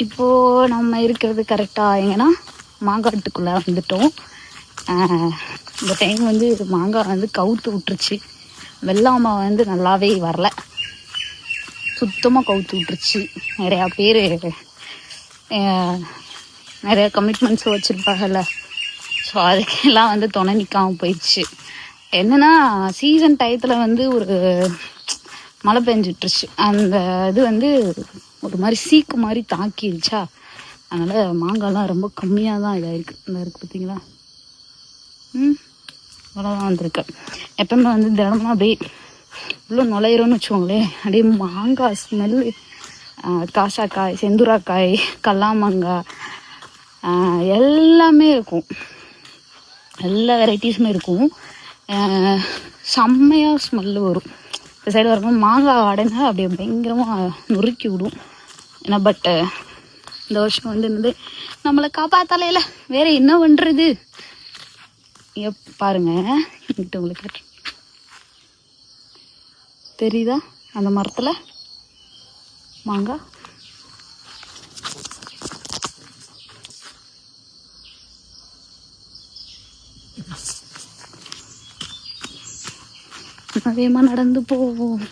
இப்போது நம்ம இருக்கிறது கரெக்டாக எங்கன்னா மாங்காட்டுக்குள்ளே வந்துட்டோம். இந்த டைம் வந்து மாங்காய் வந்து கவுத்து விட்டுருச்சு. வெள்ளாமை வந்து நல்லாவே வரல, சுத்தமாக கவுத்து விட்டுருச்சு. நிறையா பேர் நிறையா கமிட்மெண்ட்ஸ் வச்சுருப்பாங்கல்ல, ஸோ அதுக்கெல்லாம் வந்து துணை நிற்காமல் போயிடுச்சு. என்னென்னா சீசன் டயத்தில் வந்து ஒரு மழை பெஞ்சிட்ருச்சு. அந்த இது வந்து ஒரு மாதிரி சீக்கு மாதிரி தாக்கிடுச்சா, அதனால் மாங்காய்லாம் ரொம்ப கம்மியாக தான் இதாகிருக்கு. இந்த இருக்குது பார்த்தீங்களா, அவ்வளோதான் வந்திருக்கு. எப்பவுமே வந்து தினமும் அப்படியே இவ்வளோ நுழையிறோன்னு வச்சுக்கோங்களேன், அப்படியே மாங்காய் ஸ்மெல்லு, காசாக்காய், செந்துராக்காய், கல்லாமாங்காய் எல்லாமே இருக்கும். எல்லா வெரைட்டிஸுமே இருக்கும். செம்மையாக ஸ்மெல்லு வரும். இந்த சைடு வரும்போது மாங்காய் அடைனா அப்படியே பயங்கரமாக நொறுக்கி விடும். ஏன்னா பட் இந்த வருஷம் வந்து என்னது நம்மளை காப்பாற்றலையில வேற என்ன பண்ணுறது. பாருங்க, இங்கிட்ட உங்களுக்கு தெரியுதா அந்த மரத்தில் மாங்காய்? அதிகமாக நடந்து போவோம்.